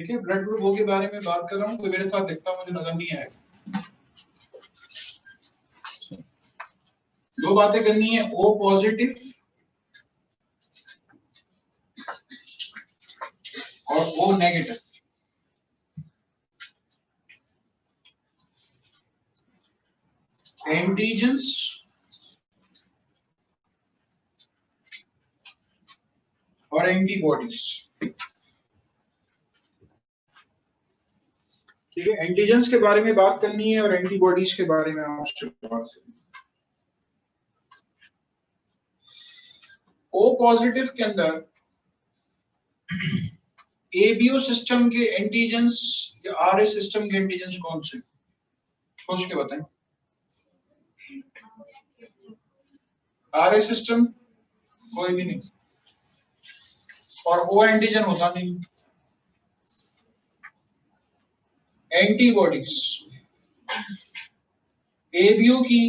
ठीक है, blood group O के बारे में बात कर रहा हूँ, कोई मेरे साथ देखता मुझे नजर नहीं आएगा। दो बातें करनी है, ओ पॉजिटिव और ओ नेगेटिव। एंटीजेंस और एंटीबॉडीज। ठीक है, एंटीजेंस के बारे में बात करनी है और एंटीबॉडीज के बारे में आपसे बात करनी है। ओ पॉजिटिव के अंदर एबीओ सिस्टम के एंटीजेंस या आरए सिस्टम के एंटीजेंस कौन से? सोच के बताएं। आरए सिस्टम कोई भी नहीं, और ओ एंटीजन होता नहीं। एंटीबॉडीज एबीओ की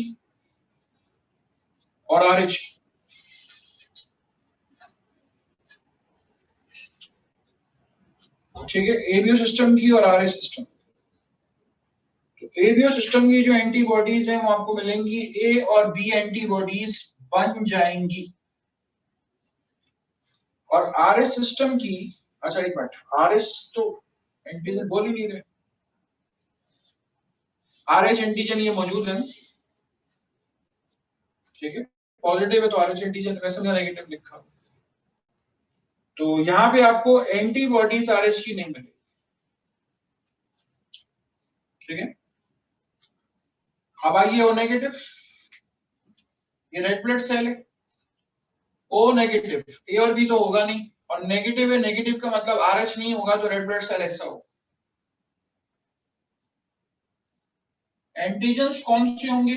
और आरएच की। ठीक है, एबीओ सिस्टम की और आरए सिस्टम। तो एबीओ सिस्टम की जो एंटीबॉडीज हैं वो आपको मिलेंगी, ए और बी एंटीबॉडीज बन जाएंगी। और आरएस सिस्टम की, अच्छा एक मिनट, आरएस तो एंटीजन बोल ही नहीं रहे, आरएच एंटीजन ये मौजूद है। ठीक है, पॉजिटिव है तो आरएच एंटीजन, वैसे मैंने नेगेटिव लिखा, तो यहां पे आपको एंटीबॉडीज आरएच की नहीं मिलेगी। ठीक है, अब आइए ओ नेगेटिव। ये रेड ब्लड सेल है, ओ नेगेटिव, ए और बी तो होगा नहीं, और नेगेटिव है, नेगेटिव का मतलब आरएच नहीं होगा, तो रेड ब्लड सेल ऐसा होगा। एंटीजेंस कौन से होंगे?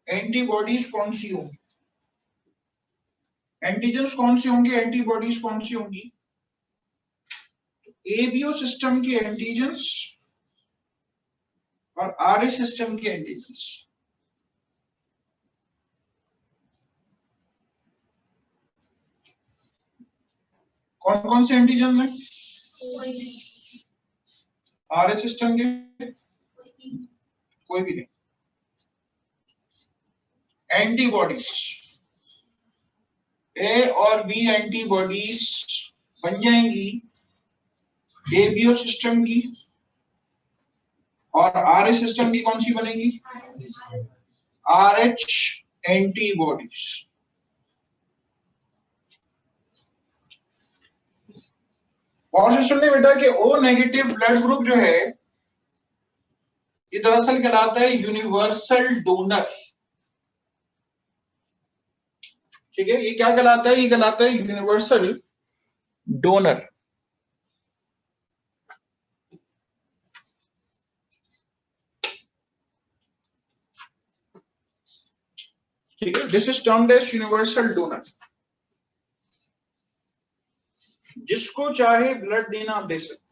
एंटीबॉडीज कौन सी होंगी? एंटीजेंस कौन से होंगे, एंटीबॉडीज कौन सी होंगी? एबीओ सिस्टम के एंटीजेंस और आरए सिस्टम के एंटीजेंस। कौन कौन से एंटीजेंस हैं? आरए सिस्टम के कोई भी नहीं। एंटीबॉडीज ए और बी एंटीबॉडीज बन जाएंगी एबीओ सिस्टम की, और आरए सिस्टम की कौन सी बनेगी? RH antibodies. और से सुनने बेटा कि ओ नेगेटिव ब्लड ग्रुप जो है ये दरअसल कहलाता है यूनिवर्सल डोनर। ठीक है, ये क्या कहलाता है? ये कहलाता है यूनिवर्सल डोनर। ठीक है, this is termed as universal donor. जिसको चाहे ब्लड देना आप दे सकते।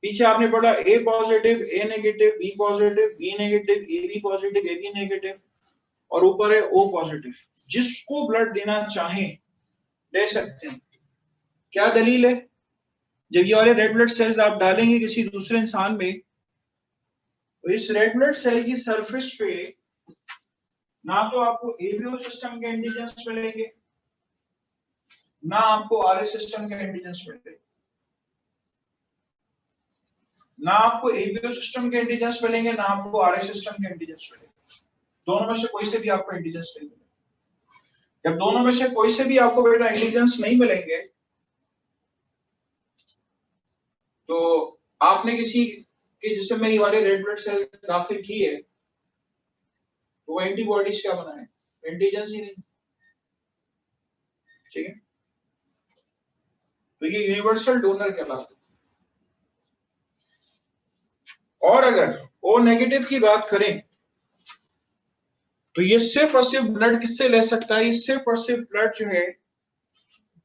पीछे आपने पढ़ा A positive, A negative, B positive, B negative, A B positive, A B negative, और ऊपर है ओ पॉजिटिव। जिसको ब्लड देना चाहे दे सकते हैं। क्या दलील है? जब ये वाले रेड ब्लड सेल्स आप डालेंगे किसी दूसरे इंसान में, तो इस रेड ब्लड सेल की सरफेस पे ना तो आपको एबीओ सिस्टम के एंटीजेंस मिलेंगे, ना आपको आरएस सिस्टम के एंटीजेंस मिलेंगे, ना आपको एबीओ सिस्टम के एंटीजेंस मिलेंगे, ना आपको आरएस सिस्टम के एंटीजेंस मिलेंगे। दोनों में से कोई से भी आपको एंटीजेंस नहीं मिलेंगे। जब दोनों में से कोई से भी आपको बेटा एंटीजेंस नहीं मिलेंगे, तो आपने किसी के जिस्म में ये वाले रेड ब्लड सेल्स दाखिल की है, तो वो एंटीबॉडीज क्या बनाए? एंटीजेंस ही नहीं। ठीक है, तो ये यूनिवर्सल डोनर कहलाता है। और अगर ओ नेगेटिव की बात करें, तो ये सिर्फ और सिर्फ ब्लड किससे ले सकता है? ये सिर्फ और सिर्फ ब्लड जो है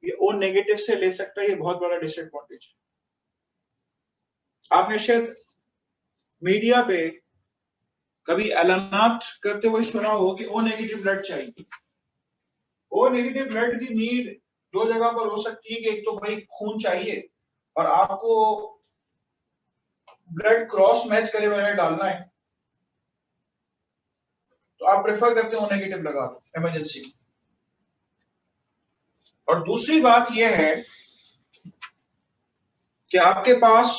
ये ओ नेगेटिव से ले सकता है। ये बहुत बड़ा डिसएडवांटेज है। आपने शायद मीडिया पे कभी ऐलानात करते हुए सुना हो कि ओ नेगेटिव ब्लड चाहिए, ओ नेगेटिव ब्लड की नीड दो जगह पर हो सकती है कि एक तो भाई खून चाहिए और आपको ब्लड क्रॉस मैच करे हुए डालना है, तो आप प्रेफर करते हो नेगेटिव लगा दो इमरजेंसी। और दूसरी बात यह है कि आपके पास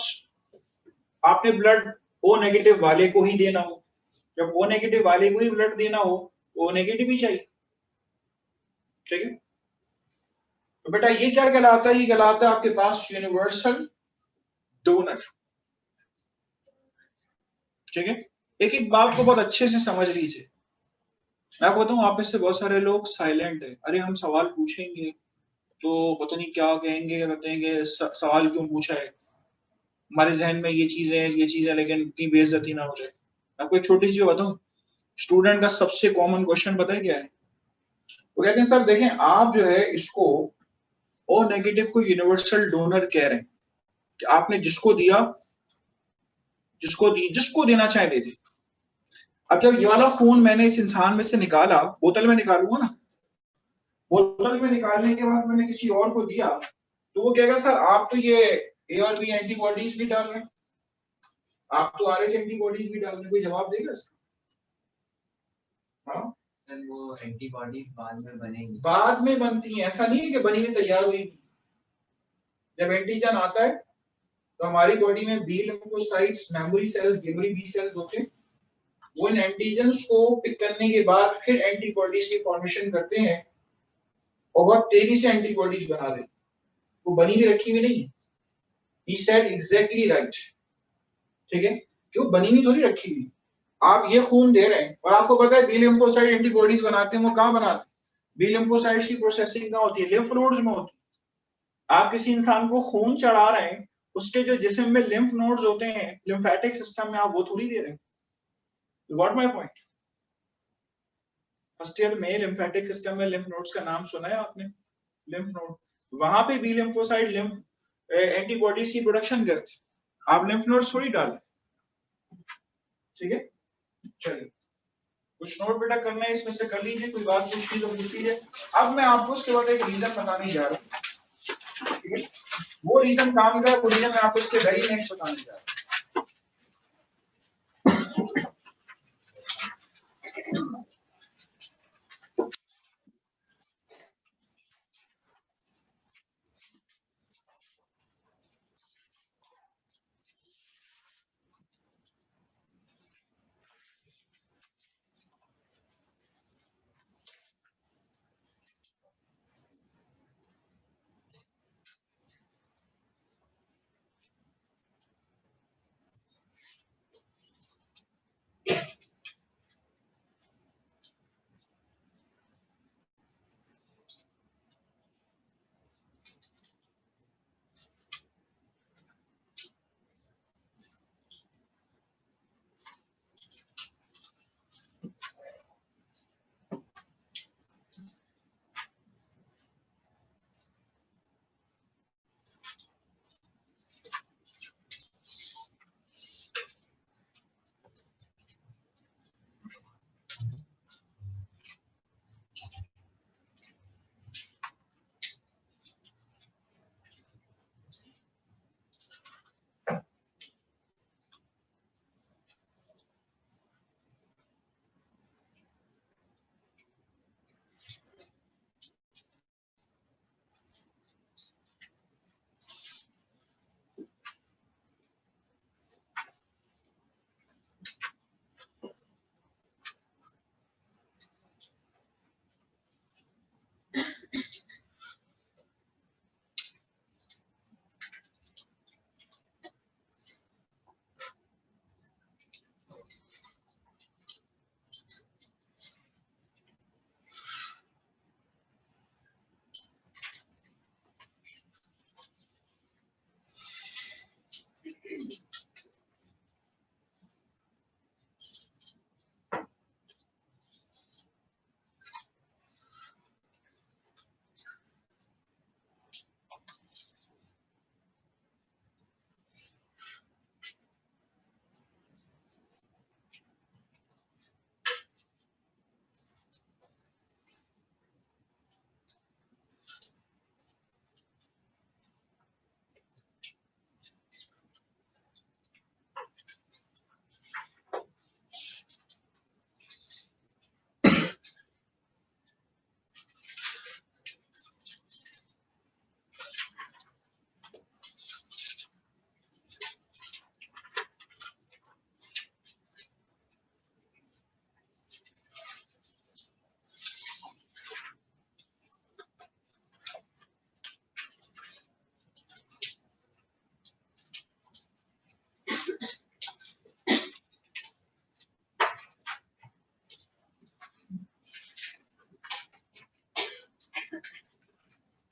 आपने ब्लड ओ नेगेटिव वाले को ही देना हो, जब ओ नेगेटिव वाले को ही ब्लड देना हो ओ नेगेटिव ही चाहिए, ठीक है। तो बेटा ये क्या कहलाता है, ये कहलाता है आपके पास यूनिवर्सल डोनर, ठीक है। एक एक बात को बहुत अच्छे से समझ लीजिए। मैं आपको बताऊं, आप में से बहुत सारे लोग साइलेंट है, अरे हम सवाल पूछेंगे तो पता नहीं क्या कहेंगे, क्या कहेंगे, सवाल क्यों पूछा है, हमारे जहन में ये चीज है, लेकिन कहीं बेइज्जती ना हो जाए। आपको एक छोटी चीज बताऊं, स्टूडेंट का सबसे कॉमन क्वेश्चन पता है क्या है? वो कहते हैं सर देखें आप जो है इसको ओ नेगेटिव को यूनिवर्सल डोनर कह रहे हैं कि आपने जिसको देना चाहे दे दे। अब जब ये वाला खून मैंने इस इंसान में से निकाला, बोतल में निकालूंगा ना, बोतल में निकालने के बाद मैंने किसी और को दिया, तो वो कहेगा सर आप तो ये ए और बी एंटीबॉडीज भी डाल रहे हैं, आप तो आर एस एंटीबॉडीज भी डाल रहे हैं, कोई जवाब देगा इसका? हाँ सर वो एंटीबॉडीज बाद में बनेंगी, बाद में बनती हैं, ऐसा नहीं है कि बनी हुई तैयार हुई। जब एंटीजन आता है तो हमारी बॉडी में B lymphocytes, memory cells, memory B cells होते हैं, वो इन एंटीजन्स को पिक करने के बाद फिर एंटीबॉडीज की फॉर्मेशन करते हैं और बहुत तेजी से एंटीबॉडीज बना देते हैं, वो बनी हुई रखी हुई नहीं है। He said exactly right, ठीक है, क्यों बनी हुई थोड़ी रखी हुई। आप ये खून दे रहे हैं और आपको पता है बी लिम्फोसाइट एंटीबॉडीज बनाते हैं, वो कहाँ बनाते हैं? बी लिम्फोसाइट्स की प्रोसेसिंग कहाँ होती है? लिम्फ नोड्स में होती है। आप किसी इंसान को खून चढ़ा रहे हैं, उसके जो जिस्म में लिम्फ नोड्स होते हैं, लिम्फेटिक सिस्टम में, आप वो थोड़ी दे रहे हैं। You got my point? First year में लिम्फेटिक सिस्टम में लिम्फ नोड्स का नाम सुना है आपने? लिम्फ नोड, वहां पे बी लिम्फोसाइट लिम्फ एंटीबॉडीज की प्रोडक्शन करते, आप लिम्फ नोड्स थोड़ी डाल, ठीक है। चलिए कुछ नोट बेटा करना है इसमें से कर लीजिए, कोई बात पूछनी तो पूछ लीजिए। अब मैं आपको उसके बाद एक रीजन बताने जा रहा हूँ, ठीक है। वो रीजन काम का, वो रीजन मैं आपको इसके वेरी नेक्स्ट बताने जा रहा हूँ।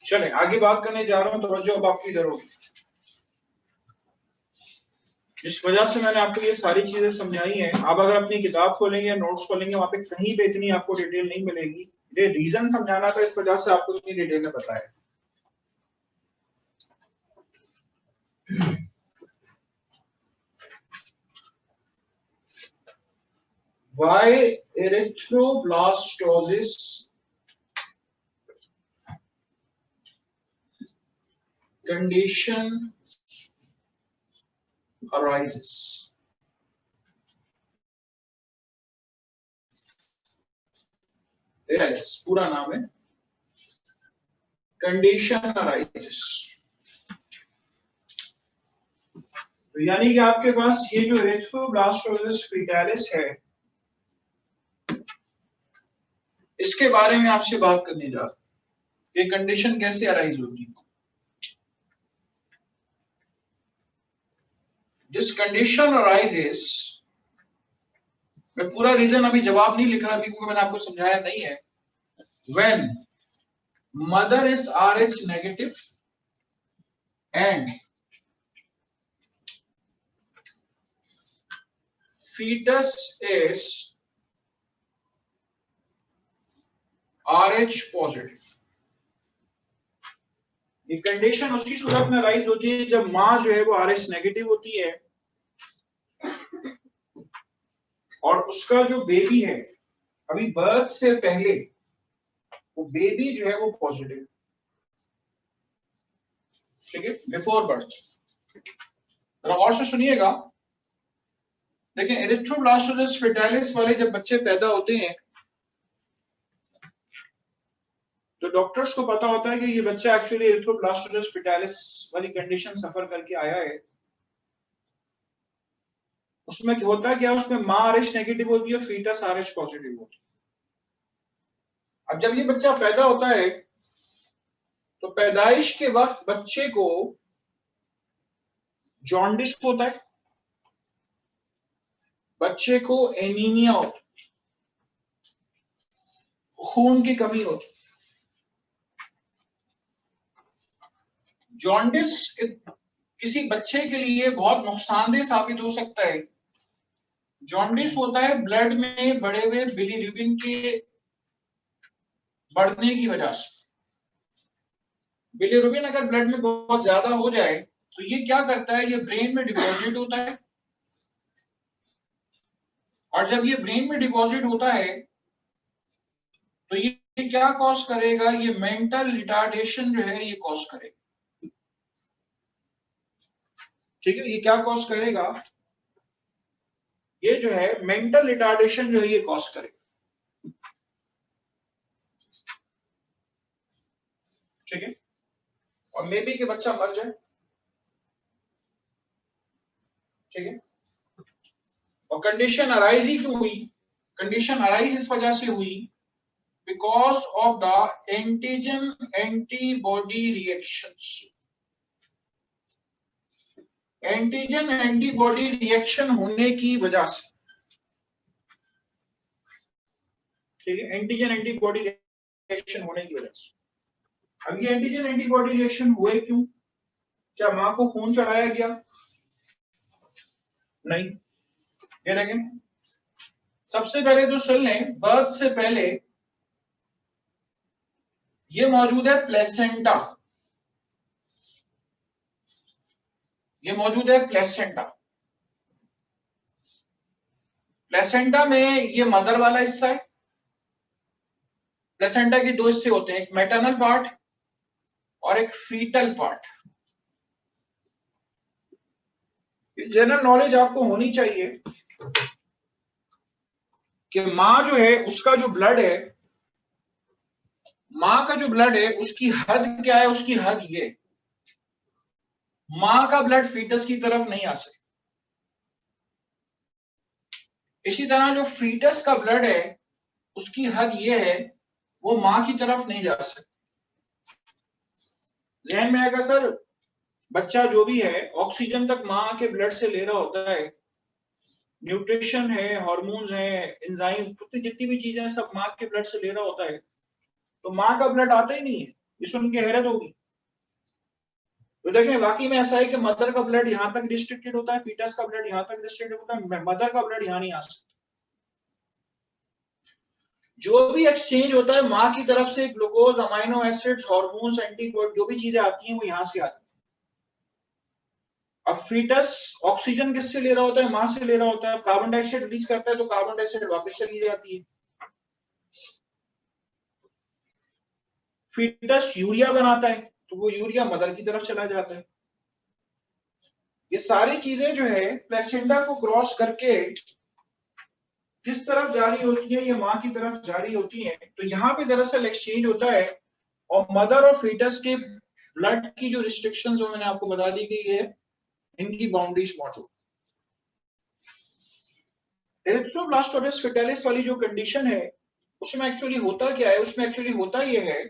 चलें आगे बात करने जा रहा हूं, तवज्जो अब आपकी इधर होगी। जिस वजह से मैंने आपको ये सारी चीजें समझाई हैं, आप अगर अपनी किताब खोलेंगे या नोट्स खोलेंगे, वहां पे कहीं पे इतनी आपको डिटेल नहीं मिलेगी। ये रीजन समझाना था, इस वजह से आपको इतनी डिटेल में पता है। Why erythroblastosis condition arises? ALS पूरा नाम है, कंडीशन अराइजेस। तो यानी कि आपके पास ये जो एरिथ्रोब्लास्टोसिस फीटालिस है, इसके बारे में आपसे बात करने जा रहा हूं। ये कंडीशन कैसे अराइज होती है? दिस कंडीशन अराइजेस, मैं पूरा रीजन अभी जवाब नहीं लिख रहा अभी, क्योंकि मैंने आपको समझाया नहीं है। When mother is Rh negative and fetus is RH positive, ये कंडीशन उसकी सूरत में राइज होती है जब माँ जो है वो RH नेगेटिव होती है और उसका जो बेबी है अभी बर्थ से पहले, वो बेबी जो है वो पॉजिटिव, ठीक है, बिफोर बर्थ। जरा गौर से सुनिएगा। देखिए एरिथ्रोब्लास्टोसिस फीटालिस वाले जब बच्चे पैदा होते हैं तो डॉक्टर्स को पता होता है कि ये बच्चा एक्चुअली एरिथ्रोब्लास्टोसिस फीटालिस वाली कंडीशन सफर करके आया है। उसमें क्या होता है, क्या उसमें माँ RH नेगेटिव होती है, फीटस RH पॉजिटिव होती है। अब जब ये बच्चा पैदा होता है तो पैदाइश के वक्त बच्चे को जॉन्डिस होता है, बच्चे को एनीमिया होता है, खून की कमी होती है। जॉन्डिस किसी बच्चे के लिए बहुत नुकसानदेह साबित हो सकता है। जॉन्डिस होता है ब्लड में बढ़े हुए बिलीरुबिन के बढ़ने की वजह से। बिलीरुबिन अगर ब्लड में बहुत ज्यादा हो जाए तो ये क्या करता है, ये ब्रेन में डिपॉजिट होता है, और जब ये ब्रेन में डिपॉजिट होता है तो ये क्या कॉज करेगा, ये मेंटल रिटार्डेशन जो है ये कॉज करेगा। ठीक है, ये क्या कॉज करेगा, ये जो है मेंटल रिटार्डेशन जो है ये कॉज करेगा। ठीक है, और मे बी कि बच्चा मर जाए। ठीक है, और कंडीशन अराइज ही क्यों हुई, कंडीशन अराइज इस वजह से हुई because of the antigen antibody reactions. Antigen antibody reaction होने की वजह से, ठीक है, एंटीजन एंटीबॉडी रिएक्शन होने की वजह से। अब ये एंटीजन एंटीबॉडी रिएक्शन हुए क्यों? क्या मां को खून चढ़ाया गया? नहीं। ये देखें, सबसे पहले तो सुन लें, बर्थ से पहले ये मौजूद है प्लेसेंटा, ये मौजूद है प्लेसेंटा। प्लेसेंटा में ये मदर वाला हिस्सा है। प्लेसेंटा के दो हिस्से होते हैं, एक मैटरनल पार्ट और एक फीटल पार्ट। जनरल नॉलेज आपको होनी चाहिए कि मां जो है उसका जो ब्लड है, मां का जो ब्लड है उसकी हद क्या है, उसकी हद ये, मां का ब्लड फीटस की तरफ नहीं आ सकता। इसी तरह जो फीटस का ब्लड है उसकी हद ये है, वो मां की तरफ नहीं जा सकता। ध्यान में आएगा सर, बच्चा जो भी है ऑक्सीजन तक मां के ब्लड से ले रहा होता है, न्यूट्रिशन है, हार्मोन्स है, एंजाइम, जितनी भी चीजें सब मां के ब्लड से ले रहा होता है, तो मां का ब्लड आता ही नहीं है, ये सुन के हैरत होगी। तो देखें वाकई में ऐसा है कि मदर का ब्लड यहां तक रिस्ट्रिक्टेड होता है, फीटस का ब्लड यहां तक रिस्ट्रिक्टेड होता है, मदर का ब्लड यहां नहीं आ सकता। जो भी एक्सचेंज होता है मां की तरफ से, glucose, amino acids, hormones, antibody, जो भी चीजें आती हैं वो यहां से आती है। अब फीटस ऑक्सीजन किससे ले रहा होता है? मां से ले रहा होता है। कार्बन डाइऑक्साइड रिलीज करता है तो कार्बन डाइऑक्साइड वापस चली जाती है। फीटस यूरिया बनाता है तो वो यूरिया मदर की तरफ चला जाता है। ये सारी चीजें जो है प्लेसेंटा को क्रॉस करके किस तरफ जारी होती है? ये मां की तरफ जारी होती है। तो यहाँ पे दरअसल एक्सचेंज होता है और मदर और फीटस के ब्लड की जो रिस्ट्रिक्शंस मैंने आपको बता दी गई है, इनकी बाउंड्रीज मौजूद। एरिथ्रोब्लास्टोसिस फेटालिस वाली जो कंडीशन है उसमें एक्चुअली होता क्या है? उसमें एक्चुअली होता ये है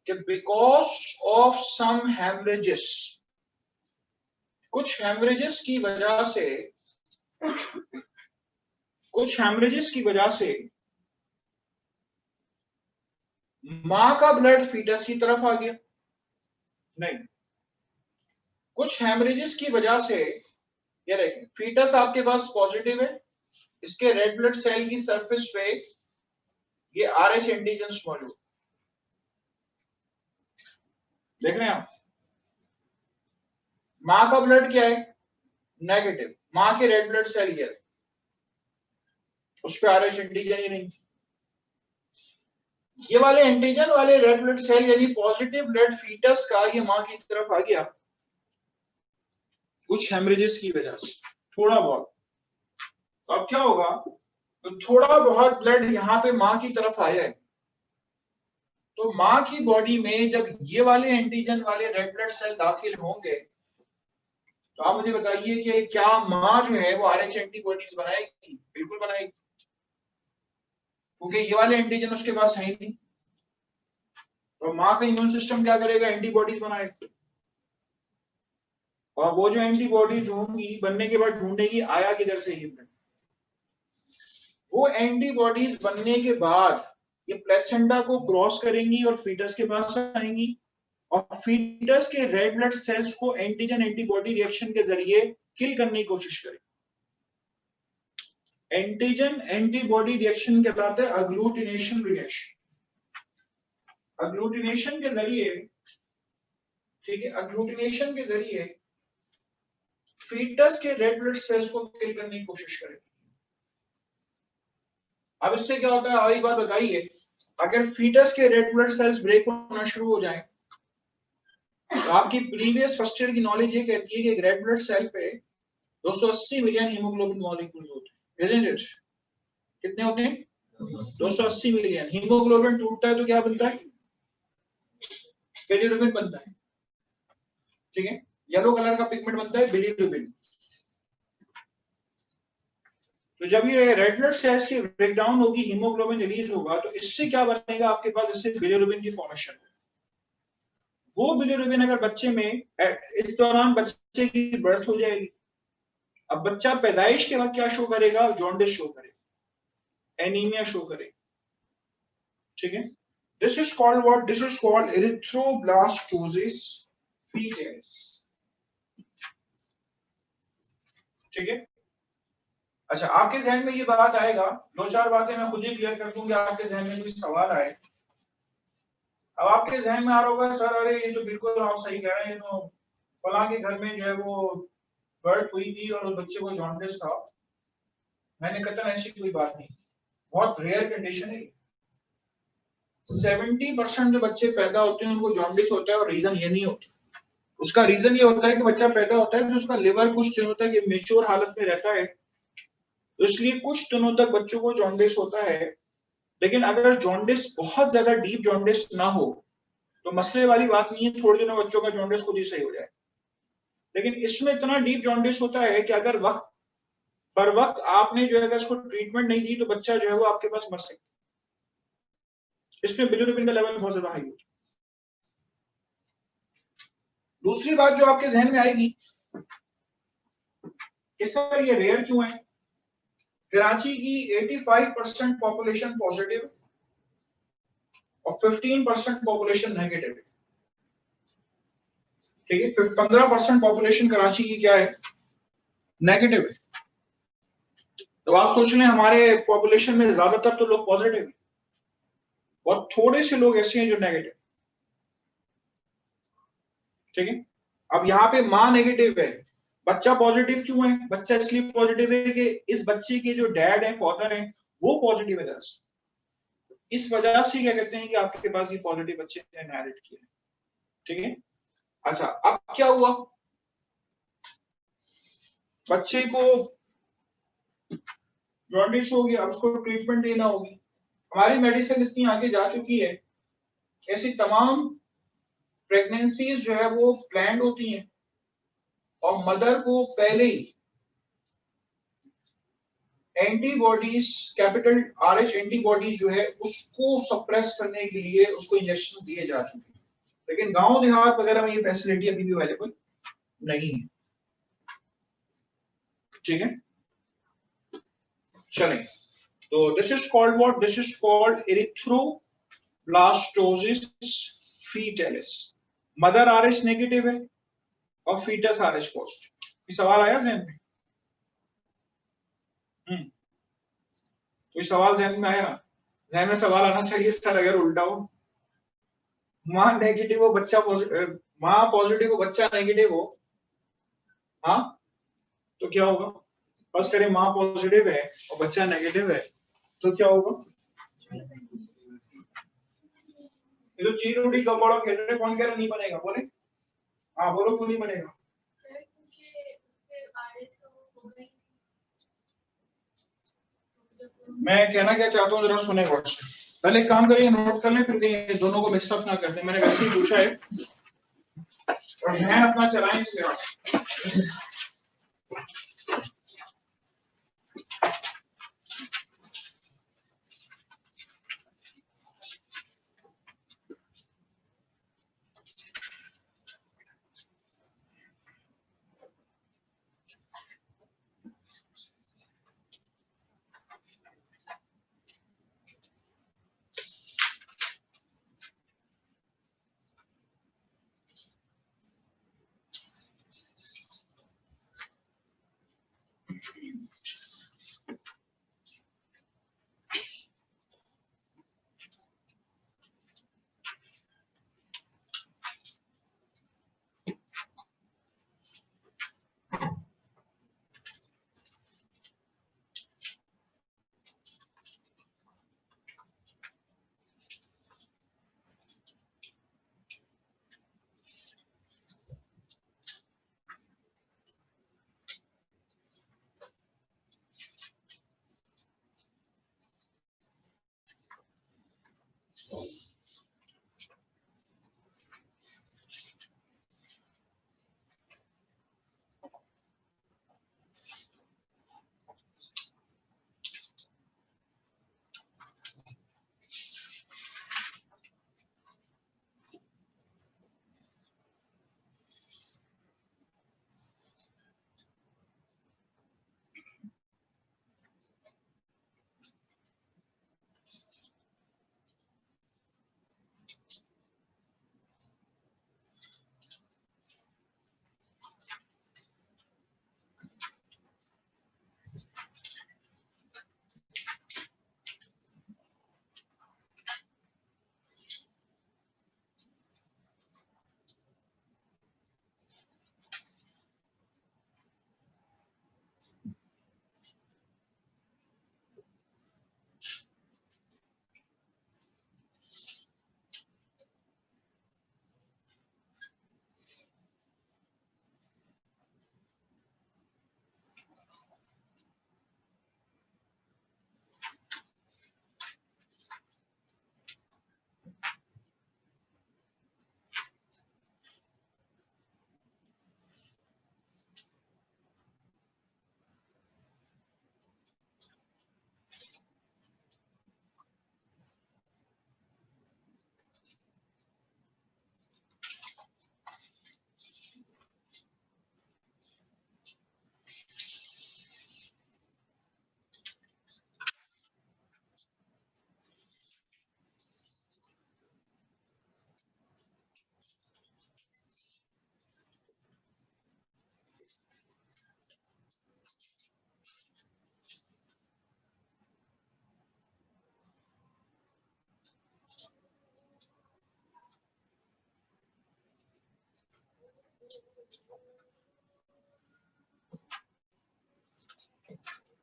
कि बिकॉज ऑफ सम हेमरेजेस, कुछ हेमरेजेस की वजह से, कुछ हेमरेजेस की वजह से मां का ब्लड फीटस की तरफ आ गया। नहीं, कुछ हेमरेजेस की वजह से, ये देखें फीटस आपके पास पॉजिटिव है, इसके रेड ब्लड सेल की सरफेस पे ये RH एंटीजन्स मौजूद, देख रहे हैं आप। मां का ब्लड क्या है? नेगेटिव। मां के रेड ब्लड सेल ये उस पे RH एंटीजन ही नहीं। ये वाले एंटीजन वाले रेड ब्लड सेल यानी पॉजिटिव ब्लड फीटस का ये मां की तरफ आ गया कुछ हेमरेजेस की वजह से, थोड़ा बहुत। तो अब क्या होगा? तो थोड़ा बहुत ब्लड यहाँ पे मां की तरफ आया है, तो मां की बॉडी में जब ये वाले एंटीजन वाले रेड ब्लड सेल दाखिल होंगे तो आप मुझे बताइए कि क्या मां जो है वो RH एंटीबॉडीज बनाएगी? बिल्कुल बनाएगी, क्योंकि ये वाले एंटीजन उसके पास है ही नहीं। तो मां का इम्यून सिस्टम क्या करेगा? एंटीबॉडीज बनाएगा। और वो जो एंटीबॉडीज होंगी बनने के बाद ढूंढेगी आया किधर से ये ब्लड। वो एंटीबॉडीज बनने के बाद ये प्लेसेंटा को क्रॉस करेंगी और फीटस के पास आएंगी और फीटस के रेड ब्लड सेल्स को एंटीजन एंटीबॉडी रिएक्शन के जरिए किल करने की कोशिश करेंगे। एंटीजन एंटीबॉडी रिएक्शन कहलाता है अग्लूटिनेशन रिएक्शन। अग्लूटिनेशन के जरिए, ठीक है, अग्लूटिनेशन के जरिए फीटस के रेड ब्लड सेल्स को किल करने की कोशिश करेंगे। अब इससे क्या होता है? आई बात बताइए, अगर फीटस के रेड ब्लड सेल्स ब्रेक होना शुरू हो जाए तो आपकी प्रीवियस फर्स्ट ईयर की नॉलेज ये कहती है कि एक रेड ब्लड सेल पे 280 मिलियन हीमोग्लोबिन मॉलिक्यूल्स होते हैं, isn't it? कितने होते हैं? 280 मिलियन। हीमोग्लोबिन टूटता है तो क्या बनता है? बिलिरुबिन बनता है, ठीक है, येलो कलर का पिगमेंट बनता है बिलिरुबिन। तो जब ये रेड ब्लड सेल्स की ब्रेकडाउन होगी, हीमोग्लोबिन रिलीज होगा, तो इससे क्या बनेगा आपके पास? इससे बिलिरुबिन की फॉर्मेशन। वो बिलिरुबिन अगर बच्चे में इस दौरान बच्चे की बर्थ हो जाएगी। अब बच्चा पैदाइश के बाद क्या शो करेगा? जॉन्डिस शो करेगा, एनीमिया शो करेगा, ठीक है। This is called what? This is called erythroblastosis fetus, ठीक है। अच्छा, आपके जहन में ये बात आएगा, दो चार बातें मैं खुद ही क्लियर कर दूंगा, आपके जहन में कोई सवाल आए। अब आपके जहन में आ रहा होगा सर अरे ये तो बिल्कुल आप सही कह रहे हैं, तो फलां के घर में जो है वो बर्थ हुई थी और उस बच्चे को जॉन्डिस था। मैंने कतई ऐसी कोई बात नहीं, बहुत रेयर कंडीशन है। 70% जो बच्चे पैदा होते हैं उनको जॉन्डिस होता है और रीजन ये नहीं होता। उसका रीजन ये होता है कि बच्चा पैदा होता है तो उसका लिवर कुछ दिनों तक ये मेच्योर हालत में रहता है, तो इसलिए कुछ दिनों तक बच्चों को जॉन्डिस होता है। लेकिन अगर जॉन्डिस बहुत ज्यादा डीप जॉन्डिस ना हो तो मसले वाली बात नहीं है, थोड़े दिनों बच्चों का जॉन्डिस खुद ही सही हो जाए। लेकिन इसमें इतना डीप जॉन्डिस होता है कि अगर वक्त पर वक्त आपने जो है इसको ट्रीटमेंट नहीं दी तो बच्चा जो है वो आपके पास मर सकता है। इसमें बिलिरुबिन का लेवल बहुत ज्यादा हाई होता है। दूसरी बात जो आपके जहन में आएगी कि सर ये रेयर क्यों है? कराची की 85% पॉपुलेशन पॉजिटिव और 15% पॉपुलेशन नेगेटिव है। ठीक है, 15% पॉपुलेशन कराची की क्या है, नेगेटिव है। तो आप सोच लें हमारे पॉपुलेशन में ज्यादातर तो लोग पॉजिटिव हैं और थोड़े से लोग ऐसे हैं जो नेगेटिव। ठीक है, अब यहाँ पे माँ नेगेटिव है, बच्चा पॉजिटिव क्यों है? बच्चा इसलिए पॉजिटिव है कि इस बच्चे के जो डैड है, फादर है, वो पॉजिटिव है दरअसल। इस वजह से क्या कहते हैं कि आपके पास ये पॉजिटिव बच्चे ने इनहेरिट किया। ठीक है, अच्छा अब क्या हुआ, बच्चे को जॉन्डिस हो गया, अब उसको ट्रीटमेंट देना होगी। हमारी मेडिसिन इतनी आगे जा चुकी है, ऐसी तमाम प्रेगनेंसीज जो है वो प्लान्ड होती हैं और मदर को पहले ही एंटीबॉडीज, कैपिटल RH एंटीबॉडीज जो है उसको सप्रेस करने के लिए उसको इंजेक्शन दिए जा चुके हैं। लेकिन गांव देहात वगैरह में ये फैसिलिटी अभी भी अवेलेबल नहीं है। ठीक है, चलें, तो this is called what, this is called erythroblastosis fetalis. Mother RH negative है और फीटस RH पॉजिटिव। ये सवाल आया ज़हन में? कोई सवाल ज़हन में आया? ज़हन में सवाल आना चाहिए सर, अगर उल्टा हो, माँ नेगेटिव हो बच्चा पॉजिटिव, माँ पॉजिटिव हो बच्चा नेगेटिव हो, हाँ तो क्या होगा? बस करें माँ पॉजिटिव है और बच्चा नेगेटिव है तो क्या होगा? ये तो चील उड़ी कबाड़ा खेल रहे, कौन कह रहा नहीं बनेगा? बोले हाँ, बोलो क्यों नहीं बनेगा? मैं कहना क्या चाहता हूँ जरा सुने गौर से। पहले एक काम करिए, नोट कर लें, फिर कहीं दोनों को मिक्सअप ना कर दें। मैंने वैसे ही पूछा है और ध्यान अपना चलाएं इसके बाद।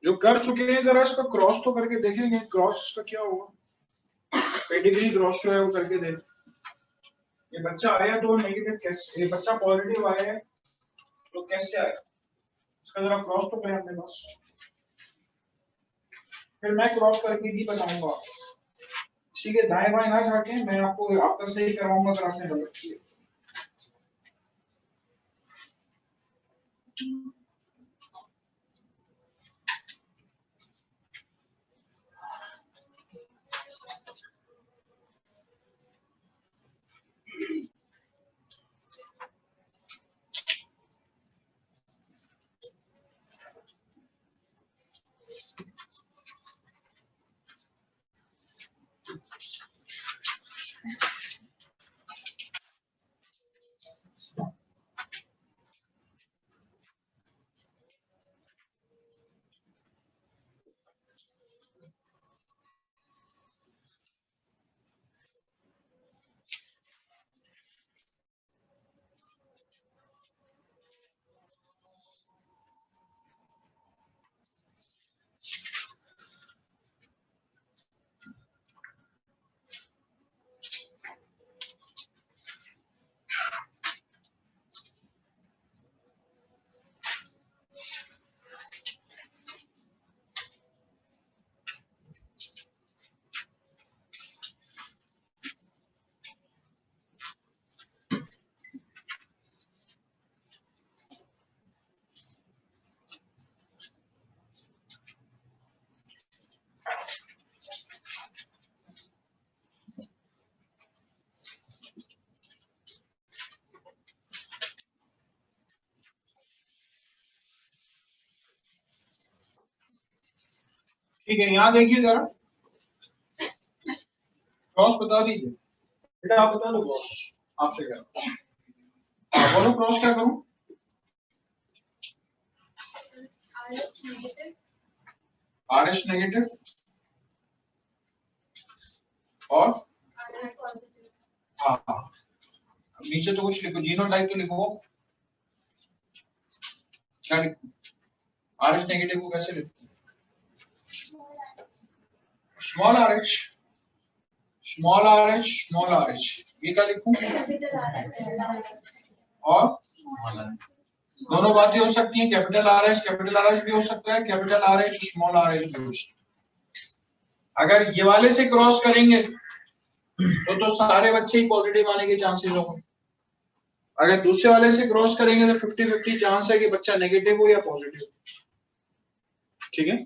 जो कर चुके हैं जरा इसका क्रॉस तो करके देखेंगे, क्रॉस का क्या होगा, पेडिग्री क्रॉस जो है वो करके देख। ये बच्चा आया तो नेगेटिव कैसे, ये बच्चा पॉजिटिव आया है तो कैसे आया, इसका जरा क्रॉस तो करें अपने पास, फिर मैं क्रॉस करके भी बताऊंगा। ठीक है, दाएं बाएं ना जाके मैं आपको आपका सही करवाऊंगा अगर आपने गलत किया। ठीक है, यहाँ देखिए जरा क्रॉस बता दीजिए बेटा, आप बता दो क्रॉस, आपसे क्या बोलो, क्रॉस क्या करूं, RH नेगेटिव और हाँ नीचे तो कुछ लिखो, जीनोटाइप तो लिखो, क्या लिखो, RH नेगेटिव को कैसे लिखो, small RH, small RH, small RH, ये क्या लिखूं, और दोनों बातें हो सकती हैं, कैपिटल RH भी हो सकता है, कैपिटल RH स्मॉल RH भी हो सकता है। अगर ये वाले से क्रॉस करेंगे तो सारे बच्चे ही पॉजिटिव आने के चांसेस होंगे, अगर दूसरे वाले से क्रॉस करेंगे तो 50-50 चांस है कि बच्चा नेगेटिव हो या पॉजिटिव। ठीक है,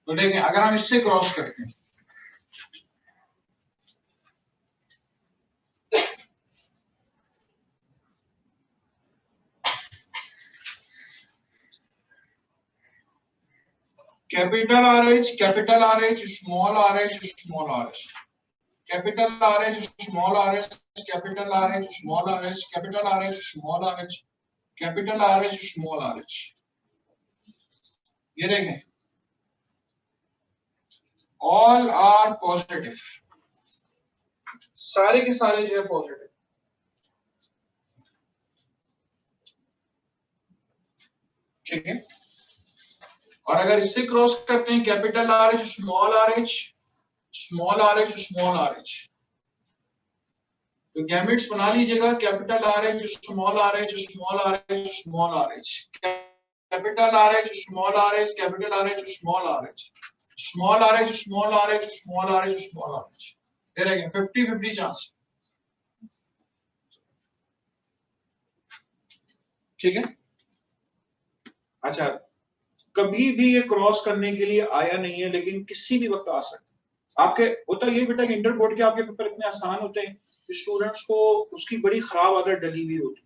तो देखें अगर हम इससे क्रॉस करते हैं capital RH, small RH, small RH, capital RH, small RH, capital RH, small RH, capital RH, small RH, capital RH, small RH, ये देखें ऑल आर पॉजिटिव, सारे के सारे जो है पॉजिटिव। ठीक है, और अगर इससे क्रॉस करते हैं capital RH, small RH, small RH, small RH, तो गैमेट्स बना लीजिएगा, capital RH, small RH, small RH, small RH, capital RH, small RH, capital RH, small RH, small RH, small RH, small RH, small RH, ये रहेगा 50-50 chance. ठीक है, अच्छा कभी भी ये क्रॉस करने के लिए आया नहीं है, लेकिन किसी भी वक्त आ सकता है। आपके होता ये बेटा इंटर बोर्ड के आपके पेपर इतने आसान होते हैं, स्टूडेंट्स को उसकी बड़ी खराब आदत डली हुई होती है,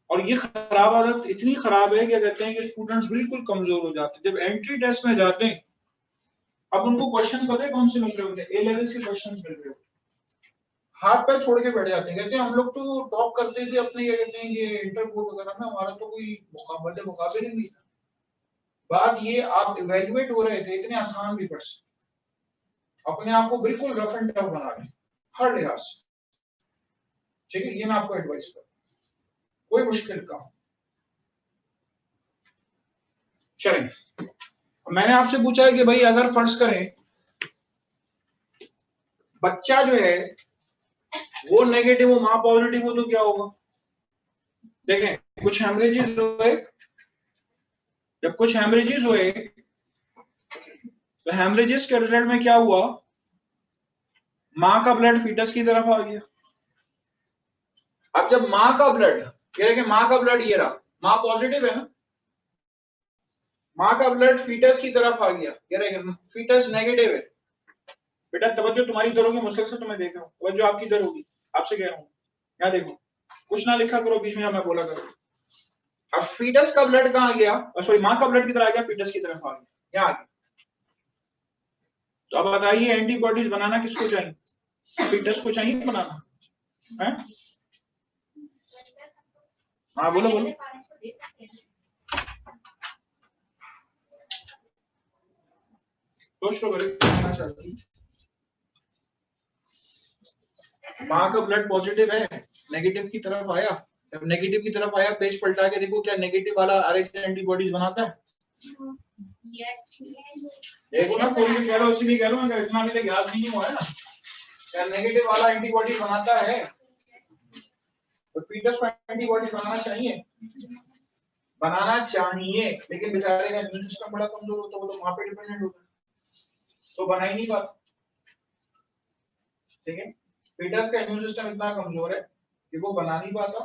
और ये खराब आदत इतनी खराब है कि कहते हैं कि स्टूडेंट्स बिल्कुल कमजोर हो जाते हैं जब एंट्री टेस्ट में जाते हैं। अब उनको क्वेश्चन पता है कौन से मिल रहे होते हैं, ए लेवल के क्वेश्चन मिल रहे होते हैं, हाथ पैर छोड़ के बैठ जाते हैं, कहते हैं हम लोग तो टॉप करते थे अपने, ये कहते हैं ये इंटर बोर्ड वगैरह में हमारा तो कोई मुकाबले नहीं था। बात ये आप इवेल्युएट हो रहे थे, इतने आसान भी क्वेश्चन, अपने आप को बिल्कुल रफ एंड टफ बना रहे हर लिहाज से। ठीक है, ये मैं आपको एडवाइस करूँ, कोई मुश्किल काम। चलें, मैंने आपसे पूछा है कि भाई अगर फर्ज करें बच्चा जो है वो नेगेटिव हो, मां पॉजिटिव हो, तो क्या होगा? देखें, कुछ हेमरेजेस हुए, जब कुछ हेमरेजेस हुए तो हेमरेजेस के रिजल्ट में क्या हुआ? मां का ब्लड फीटस की तरफ आ गया। अब जब मां का ब्लड, ये देखें मां का ब्लड ये रहा, मां पॉजिटिव है ना, मां का ब्लड फीटस की तरफ आ गया, ये देखें फीटस नेगेटिव है। बेटा तवज्जो तुम्हारी इधर होगी, मुसलसल तुम्हें देख रहा हूं, तवज्जो आपकी इधर होगी, आपसे कह रहा हूं, यहाँ देखो, कुछ ना लिखा करो बीच में, मैं बोला करो। अब फीटस का ब्लड कहां गया? सॉरी, मां का ब्लड किधर आ गया? फीटस की तरफ आ गया, यहाँ आ गया। तो अब बताइए एंटीबॉडीज बनाना किसको चाहिए? फीटस को चाहिए बनाना है? हाँ बोलो बोलो। सोच लो करें, मां का ब्लड पॉजिटिव है, नेगेटिव की तरफ आया, जब नेगेटिव की तरफ आया पेज पलटा के देखो क्या नेगेटिव वाला आरएच एंटीबॉडीज बनाता है? देखो ना, कोई भी कह रहा उसी भी कह रहा हूं, अगर इतना भी तक याद नहीं हुआ है ना, क्या नेगेटिव वाला एंटीबॉडी बनाता है, तो फीटस को एंटीबॉडी बनाना चाहिए, बनाना चाहिए, लेकिन बेचारे का इम्यून सिस्टम बड़ा कमजोर होता है, वो तो मां पे डिपेंडेंट होता है, तो बना ही नहीं पाता। ठीक है, फीटस का इम्यून सिस्टम इतना कमजोर है कि वो बना नहीं पाता।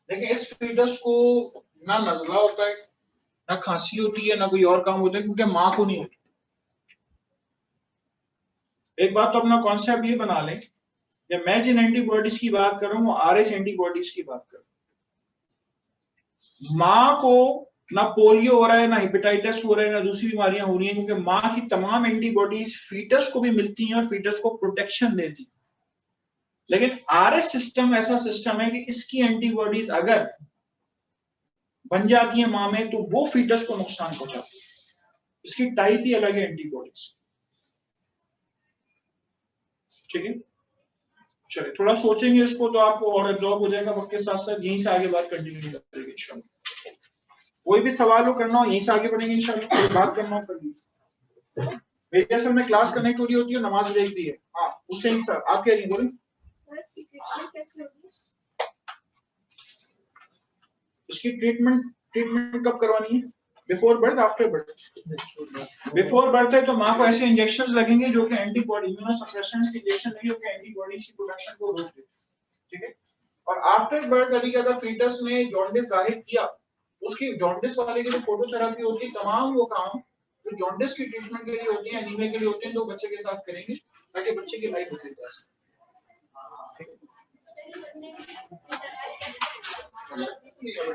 देखिए इस फीटस को ना नजला होता है, ना खांसी होती है, ना कोई और काम होता है, क्योंकि मां को नहीं होती। एक बात तो अपना कॉन्सेप्ट ये बना लें, जब मैं जिन एंटीबॉडीज की बात कर रहा हूं वो आरएच एंटीबॉडीज की बात कर रहा हूं। मां को ना पोलियो हो रहा है, ना हेपेटाइटिस हो रहा है, ना दूसरी बीमारियां हो रही हैं, क्योंकि मां की तमाम एंटीबॉडीज फीटस को भी मिलती हैं और फीटस को प्रोटेक्शन देती हैं। लेकिन आरएच सिस्टम ऐसा सिस्टम है कि इसकी एंटीबॉडीज अगर बन जाती है मां में, तो वो फीटस को नुकसान पहुंचाती है। इसकी टाइप ही अलग है एंटीबॉडीज। ठीक है, चलिए थोड़ा सोचेंगे इसको तो आपको और एब्जॉर्ब हो जाएगा, वक्त के साथ साथ यहीं से आगे बात कंटिन्यू करेंगे इंशाल्लाह। कोई भी सवाल हो करना हो यहीं से आगे बढ़ेंगे इंशाल्लाह, कोई बात करना हो करिए। मेरी असल में क्लास करने के लिए होती है, नमाज देख दी है, हाँ उससे ही सर आप कह रही बोले। इसकी ट्रीटमेंट कब करवानी है? Before birth, after birth? Before birth है तो माँ को ऐसे इंजेक्शंस लगेंगे जो कि एंटीबॉडी इम्यूनोसप्रेसेंट्स के इंजेक्शन नहीं, जो कि एंटीबॉडीज की प्रोडक्शन को रोक देते। ठीक है, और आफ्टर बर्थ यदि अगर फीटस ने जॉन्डिस जाहिर किया, उसकी जॉन्डिस वाले की जो फोटोथेरेपी होती है, तमाम वो काम जो जॉन्डिस की ट्रीटमेंट के लिए होती है, एनीमिया के लिए होते हैं, तो बच्चे के साथ करेंगे ताकि बच्चे की लाइफ बच जा सके।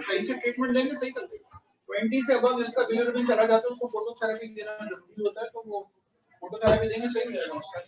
सही से ट्रीटमेंट देंगे, सही कर देंगे। 20 से अबव जिसका बिलिरुबिन चला जाता है उसको फोटोथेरेपी देना जरूरी होता है, तो वो फोटोथेरेपी देंगे, सही रहेगा उसका।